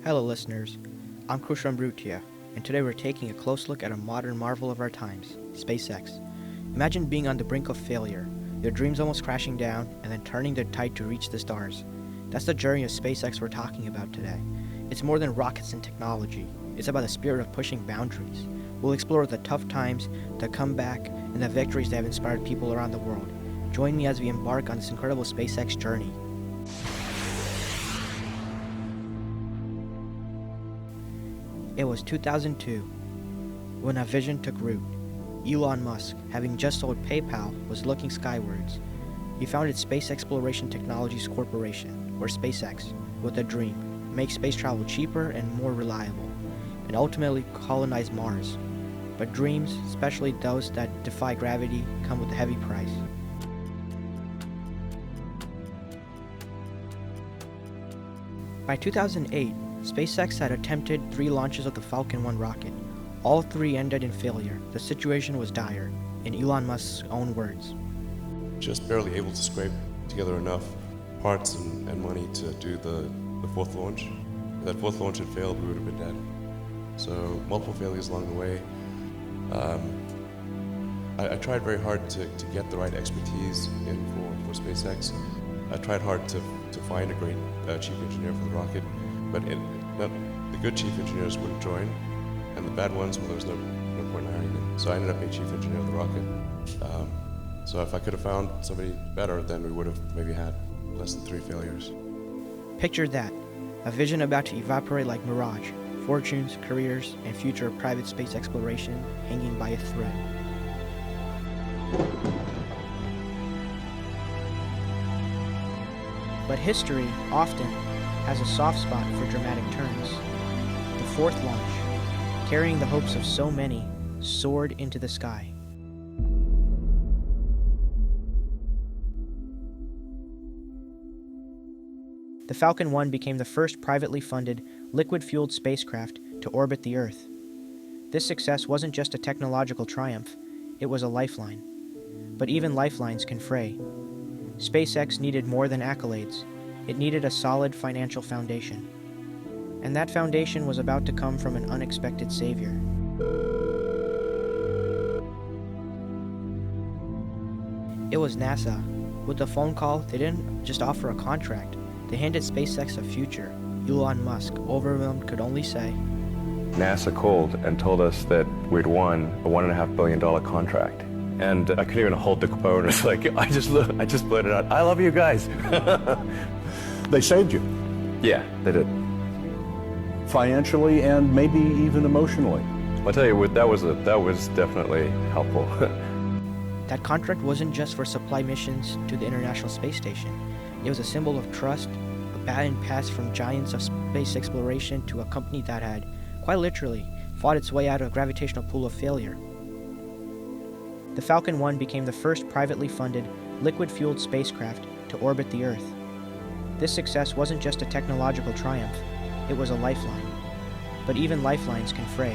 Hello listeners, I'm Krushil Amrutiya, and today we're taking a close look at a modern marvel of our times, SpaceX. Imagine being on the brink of failure, your dreams almost crashing down, and then turning the tide to reach the stars. That's the journey of SpaceX we're talking about today. It's more than rockets and technology, it's about the spirit of pushing boundaries. We'll explore the tough times, the comeback, and the victories that have inspired people around the world. Join me as we embark on this incredible SpaceX journey. It was 2002 when a vision took root. Elon Musk, having just sold PayPal, was looking skywards. He founded Space Exploration Technologies Corporation, or SpaceX, with a dream: make space travel cheaper and more reliable, and ultimately colonize Mars. But dreams, especially those that defy gravity, come with a heavy price. By 2008, SpaceX had attempted 3 launches of the Falcon 1 rocket. All 3 ended in failure. The situation was dire, in Elon Musk's own words. Just barely able to scrape together enough parts and money to do the 4th launch. If that 4th launch had failed, we would have been dead. So multiple failures along the way. I tried very hard to get the right expertise in for SpaceX. I tried hard to find a great chief engineer for the rocket, but the good chief engineers wouldn't join, and the bad ones, well, there was no point in hiring them. So I ended up being chief engineer of the rocket. So if I could have found somebody better, then we would have maybe had less than 3 failures. Picture that, a vision about to evaporate like mirage, fortunes, careers, and future of private space exploration hanging by a thread. But history often has a soft spot for dramatic turns. The 4th launch, carrying the hopes of so many, soared into the sky. The Falcon 1 became the first privately funded, liquid-fueled spacecraft to orbit the Earth. This success wasn't just a technological triumph, it was a lifeline. But even lifelines can fray. SpaceX needed more than accolades. It needed a solid financial foundation. And that foundation was about to come from an unexpected savior. It was NASA. With the phone call, they didn't just offer a contract. They handed SpaceX a future. Elon Musk, overwhelmed, could only say, NASA called and told us that we'd won a $1.5 billion contract. And I couldn't even hold the phone. It's like, I just blurted out, "I love you guys." They saved you. Yeah, they did. Financially and maybe even emotionally. I'll tell you what, that was definitely helpful. That contract wasn't just for supply missions to the International Space Station. It was a symbol of trust, a baton passed from giants of space exploration to a company that had, quite literally, fought its way out of a gravitational pool of failure. The Falcon 1 became the first privately funded, liquid-fueled spacecraft to orbit the Earth. This success wasn't just a technological triumph, it was a lifeline. But even lifelines can fray.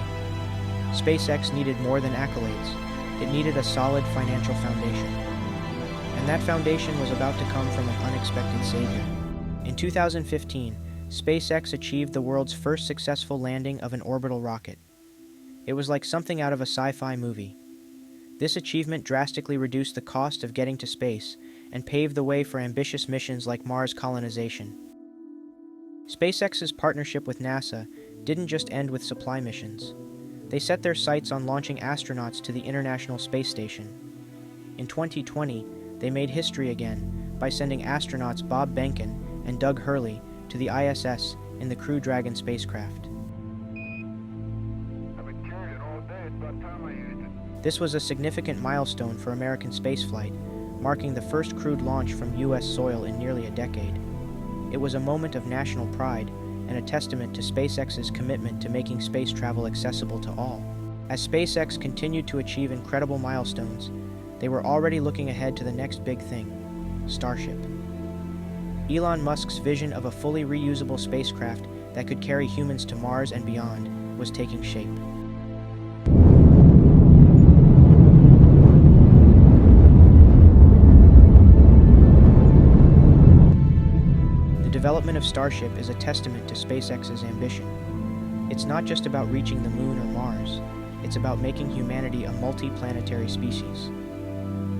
SpaceX needed more than accolades. It needed a solid financial foundation. And that foundation was about to come from an unexpected savior. In 2015, SpaceX achieved the world's first successful landing of an orbital rocket. It was like something out of a sci-fi movie. This achievement drastically reduced the cost of getting to space and paved the way for ambitious missions like Mars colonization. SpaceX's partnership with NASA didn't just end with supply missions. They set their sights on launching astronauts to the International Space Station. In 2020, they made history again by sending astronauts Bob Behnken and Doug Hurley to the ISS in the Crew Dragon spacecraft. This was a significant milestone for American spaceflight, marking the first crewed launch from U.S. soil in nearly a decade. It was a moment of national pride and a testament to SpaceX's commitment to making space travel accessible to all. As SpaceX continued to achieve incredible milestones, they were already looking ahead to the next big thing: Starship. Elon Musk's vision of a fully reusable spacecraft that could carry humans to Mars and beyond was taking shape. development of Starship is a testament to SpaceX's ambition. It's not just about reaching the moon or Mars, it's about making humanity a multi-planetary species.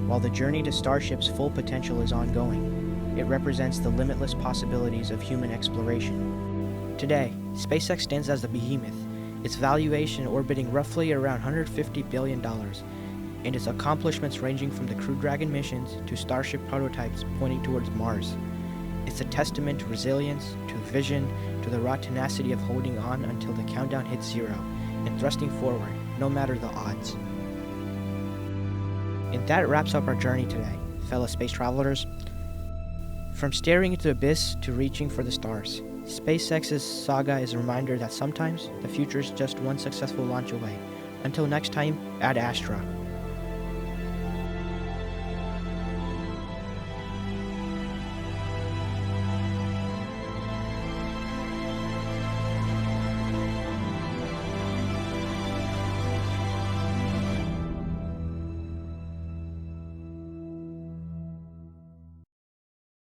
While the journey to Starship's full potential is ongoing, it represents the limitless possibilities of human exploration. Today, SpaceX stands as a behemoth, its valuation orbiting roughly around $150 billion, and its accomplishments ranging from the Crew Dragon missions to Starship prototypes pointing towards Mars. It's a testament to resilience, to vision, to the raw tenacity of holding on until the countdown hits zero, and thrusting forward, no matter the odds. And that wraps up our journey today, fellow space travelers. From staring into the abyss to reaching for the stars, SpaceX's saga is a reminder that sometimes the future is just one successful launch away. Until next time, Ad Astra.